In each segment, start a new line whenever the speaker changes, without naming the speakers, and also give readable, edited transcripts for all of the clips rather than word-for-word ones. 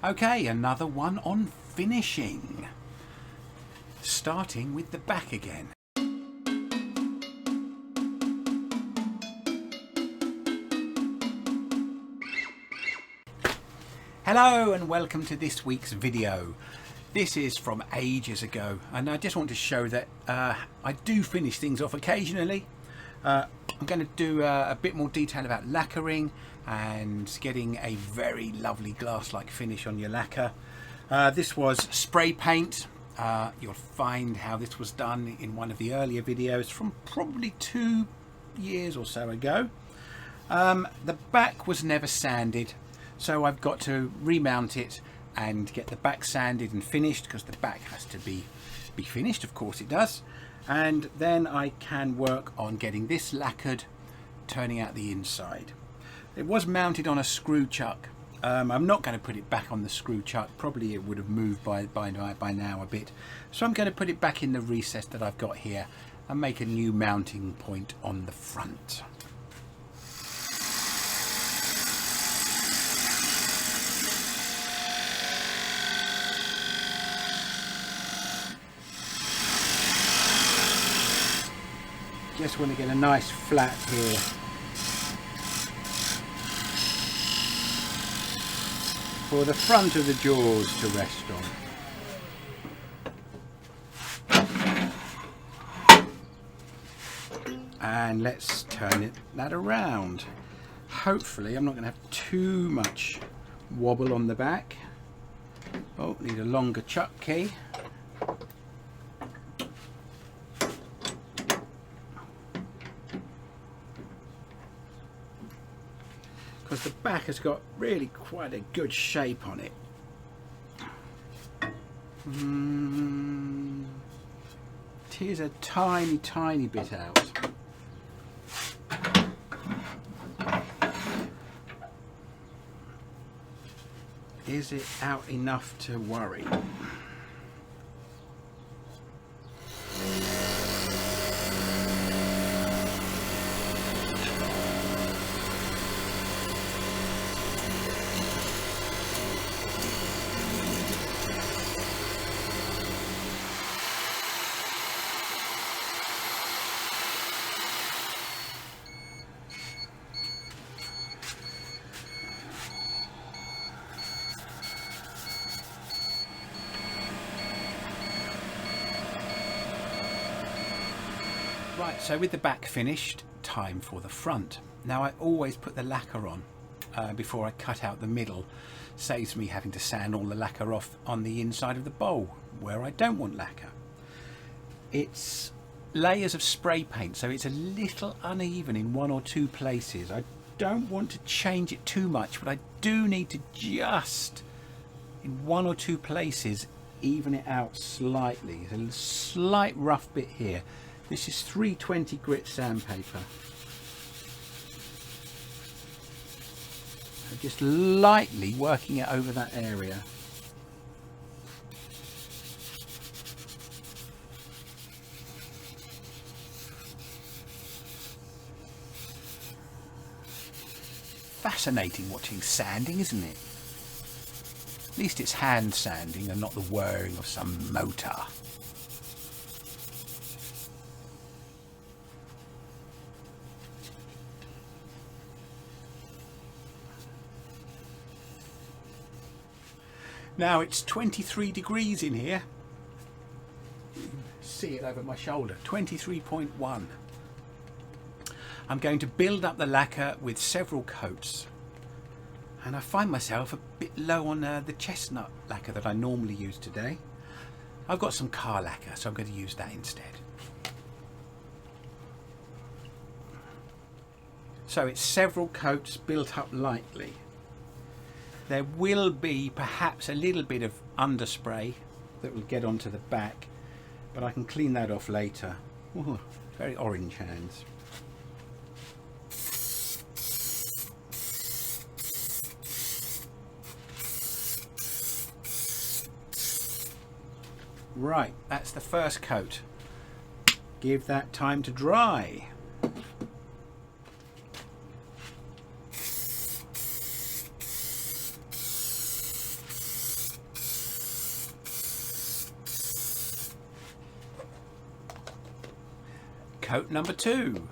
Okay, another one on finishing. Starting with the back again. Hello and welcome to this week's video. This is from ages ago and I just want to show that I do finish things off occasionally. I'm going to do a bit more detail about lacquering and getting a very lovely glass-like finish on your lacquer. This was spray paint. You'll find how this was done in one of the earlier videos from probably 2 years or so ago. The back was never sanded, so I've got to remount it and get the back sanded and finished, because the back has to be finished, of course it does. And then I can work on getting this lacquered, turning out the inside. It was mounted on a screw chuck. I'm not going to put it back on the screw chuck. Probably it would have moved by now a bit. So I'm going to put it back in the recess that I've got here and make a new mounting point on the front. Just want to get a nice flat here. For the front of the jaws to rest on. And let's turn that around. Hopefully I'm not going to have too much wobble on the back. Oh, need a longer chuck key. Because the back has got really quite a good shape on it. It is a tiny bit out. Is it out enough to worry? Right, so with the back finished, time for the front. Now I always put the lacquer on before I cut out the middle. Saves me having to sand all the lacquer off on the inside of the bowl where I don't want lacquer. It's layers of spray paint, so it's a little uneven in 1 or 2 places. I don't want to change it too much, but I do need to just, in 1 or 2 places, even it out slightly. There's a slight rough bit here. This is 320 grit sandpaper. So just lightly working it over that area. Fascinating watching sanding, isn't it? At least it's hand sanding and not the whirring of some motor. Now it's 23 degrees in here. You can see it over my shoulder. 23.1. I'm going to build up the lacquer with several coats. And I find myself a bit low on the chestnut lacquer that I normally use today. I've got some car lacquer, so I'm going to use that instead. So it's several coats built up lightly. There will be perhaps a little bit of underspray that will get onto the back, but I can clean that off later. Ooh, very orange hands. Right, that's the first coat. Give that time to dry. coat number 2.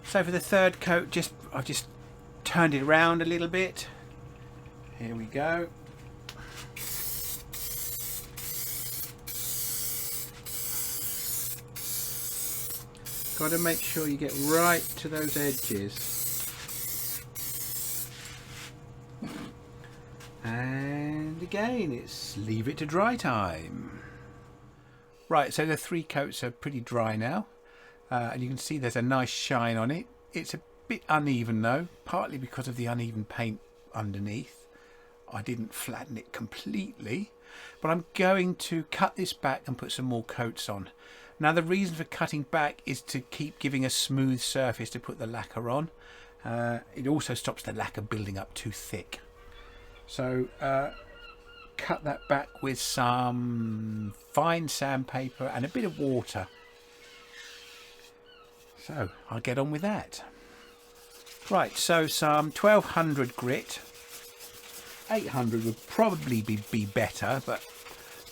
So for the third coat, I've just turned it around a little bit. Here we go. Got to make sure you get right to those edges. And again, it's leave it to dry time. Right, so the 3 coats are pretty dry now. And you can see there's a nice shine on it. It's a bit uneven though, partly because of the uneven paint underneath. I didn't flatten it completely, but I'm going to cut this back and put some more coats on. Now the reason for cutting back is to keep giving a smooth surface to put the lacquer on. It also stops the lacquer building up too thick. So cut that back with some fine sandpaper and a bit of water. So I'll get on with that. Right, so some 1200 grit. 800 would probably be better, but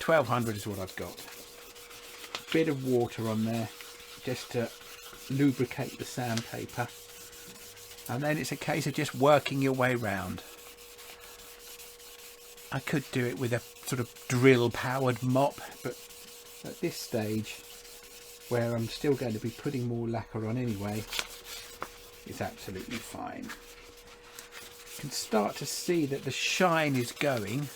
1200 is what I've got. Bit of water on there just to lubricate the sandpaper, and then it's a case of just working your way round. I could do it with a sort of drill powered mop, but at this stage where I'm still going to be putting more lacquer on anyway, it's absolutely fine. You can start to see that the shine is going,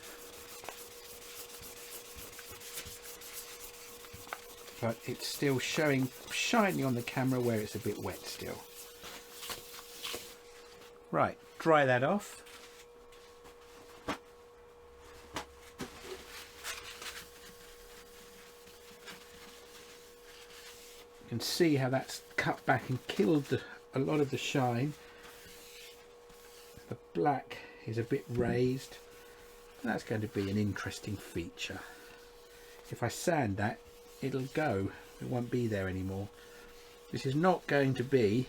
but it's still showing shiny on the camera where it's a bit wet still. Right, dry that off. You can see how that's cut back and killed a lot of the shine. The black is a bit raised. That's going to be an interesting feature. If I sand that, it'll go. It won't be there anymore. This is not going to be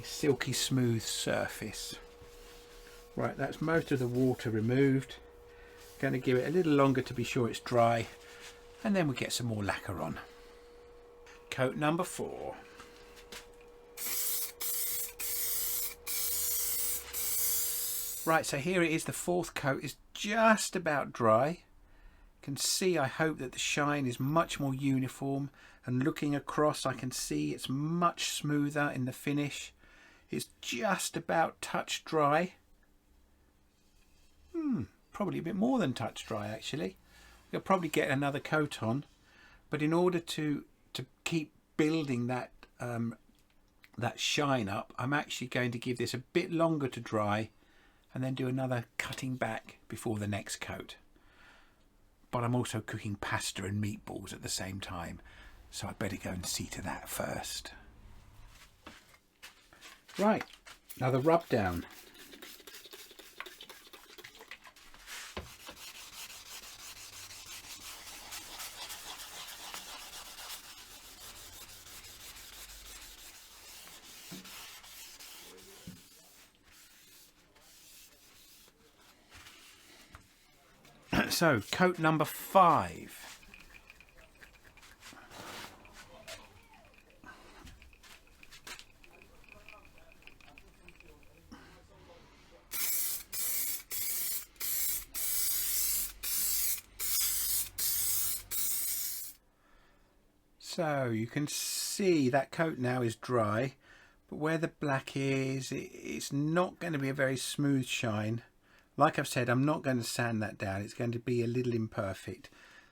a silky smooth surface. Right, that's most of the water removed. Going to give it a little longer to be sure it's dry, and then we'll get some more lacquer on. Coat number 4. Right, so here it is. The 4th coat is just about dry. You can see, I hope, that the shine is much more uniform, and looking across I can see it's much smoother in the finish. It's just about touch dry. Probably a bit more than touch dry actually. You'll probably get another coat on, but in order to keep building that that shine up, I'm actually going to give this a bit longer to dry and then do another cutting back before the next coat. But I'm also cooking pasta and meatballs at the same time, so I'd better go and see to that first. Right, another rub down. So, coat number 5. So you can see that coat now is dry, but where the black is, it's not going to be a very smooth shine. Like I've said, I'm not going to sand that down. It's going to be a little imperfect.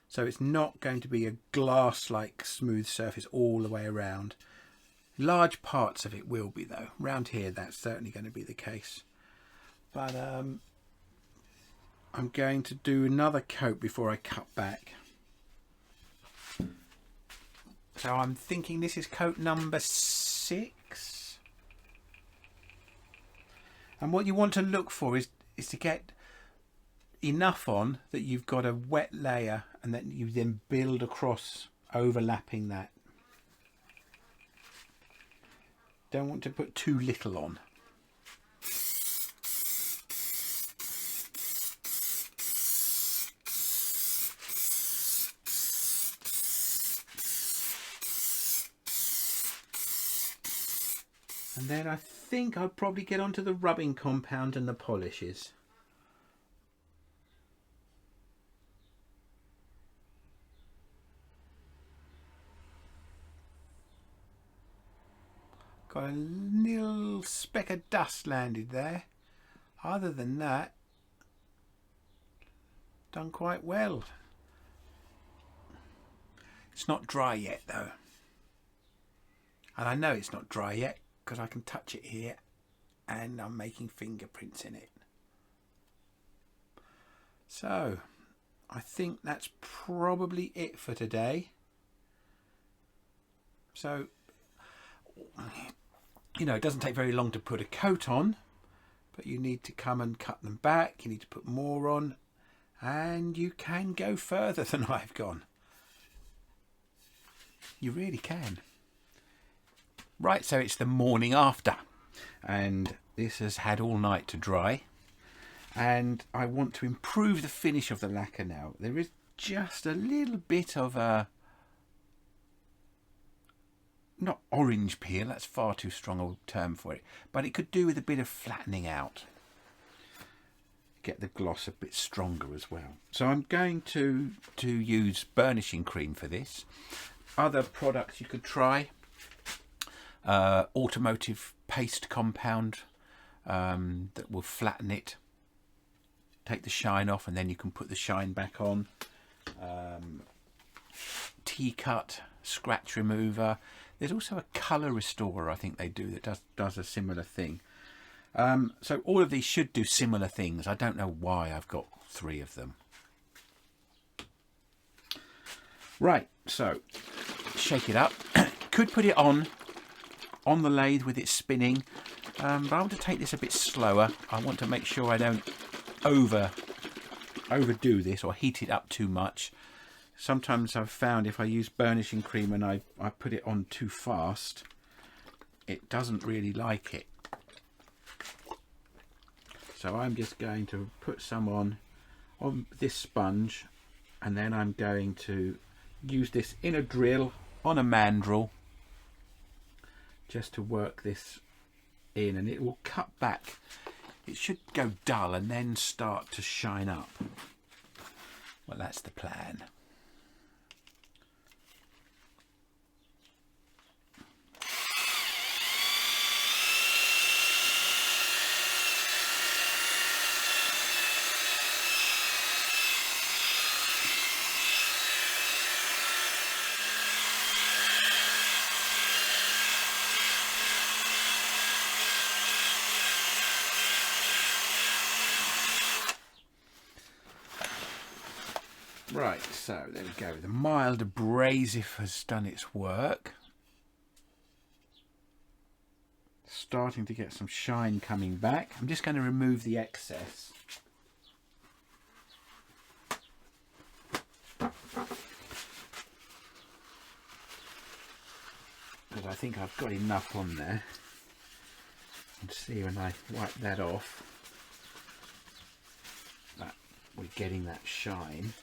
So it's not going to be a glass-like smooth surface all the way around. Large parts of it will be though. Round here, that's certainly going to be the case. But I'm going to do another coat before I cut back. So I'm thinking this is coat number 6. And what you want to look for is to get enough on that you've got a wet layer, and then you then build across, overlapping that. Don't want to put too little on. And then I think I'll probably get onto the rubbing compound and the polishes. Got a little speck of dust landed there. Other than that, done quite well. It's not dry yet though. And I know it's not dry yet because I can touch it here and I'm making fingerprints in it. So I think that's probably it for today. So, you know, it doesn't take very long to put a coat on, but you need to come and cut them back. You need to put more on, and you can go further than I've gone. You really can. Right, so it's the morning after, and this has had all night to dry, and I want to improve the finish of the lacquer now. There is just a little bit of a, not orange peel, that's far too strong a term for it, but it could do with a bit of flattening out. Get the gloss a bit stronger as well. So I'm going to use burnishing cream for this. Other products you could try, automotive paste compound that will flatten it, take the shine off, and then you can put the shine back on. T-cut scratch remover. There's also a colour restorer I think they do that does a similar thing. So all of these should do similar things. I don't know why I've got 3 of them. Right, so shake it up. Could put it on the lathe with it spinning, but I want to take this a bit slower. I want to make sure I don't overdo this or heat it up too much. Sometimes I've found if I use burnishing cream and I put it on too fast, it doesn't really like it. So I'm just going to put some on this sponge, and then I'm going to use this in a drill on a mandrel just to work this in, and it will cut back. It should go dull and then start to shine up. Well, that's the plan. Right, so there we go. The mild abrasive has done its work. Starting to get some shine coming back. I'm just going to remove the excess. Because I think I've got enough on there. And see when I wipe that off, that we're getting that shine.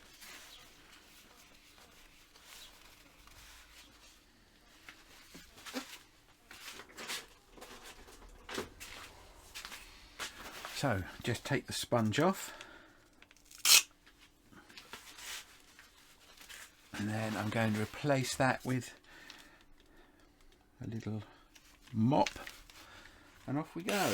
So just take the sponge off, and then I'm going to replace that with a little mop, and off we go.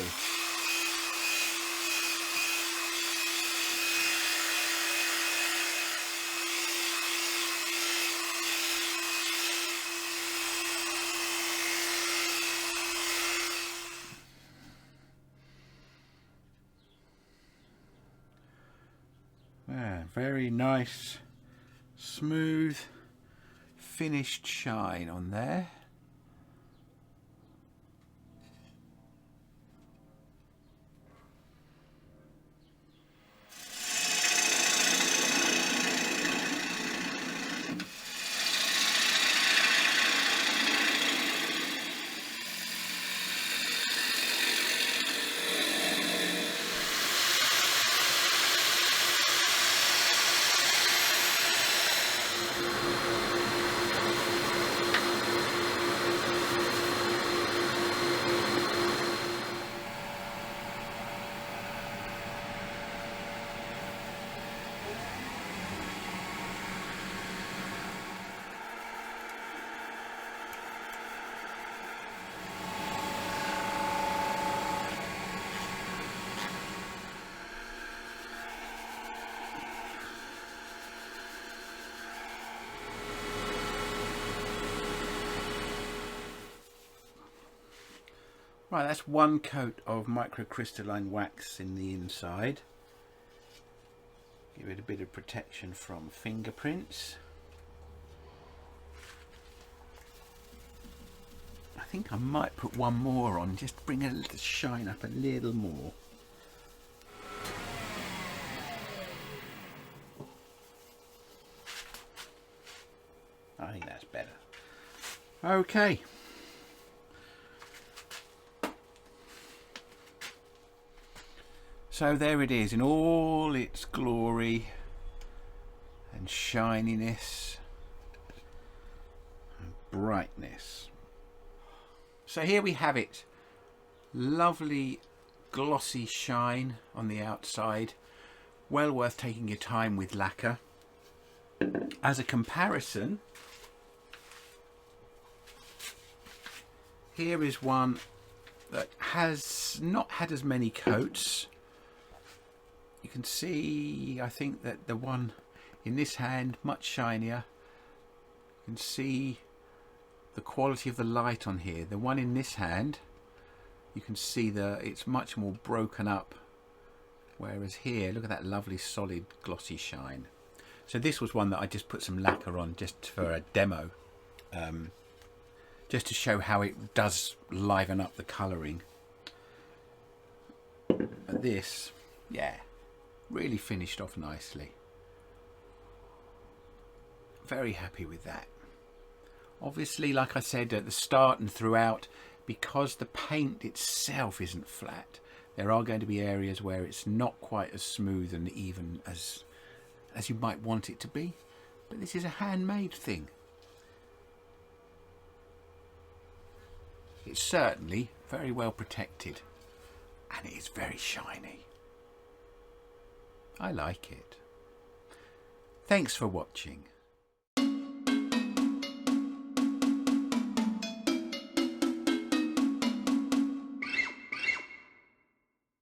Very nice, smooth, finished shine on there. Right, that's one coat of microcrystalline wax in the inside. Give it a bit of protection from fingerprints. I think I might put one more on, just to bring a little shine up a little more. I think that's better. Okay. So there it is in all its glory and shininess and brightness. So here we have it. Lovely glossy shine on the outside. Well worth taking your time with lacquer. As a comparison, here is one that has not had as many coats. You can see, I think that the one in this hand, much shinier. You can see the quality of the light on here. The one in this hand, you can see it's much more broken up. Whereas here, look at that lovely solid glossy shine. So this was one that I just put some lacquer on just for a demo. Just to show how it does liven up the colouring. But this, yeah, really finished off nicely. Very happy with that. Obviously, like I said at the start and throughout, because the paint itself isn't flat, there are going to be areas where it's not quite as smooth and even as you might want it to be. But this is a handmade thing. It's certainly very well protected, and it is very shiny. I like it. Thanks for watching.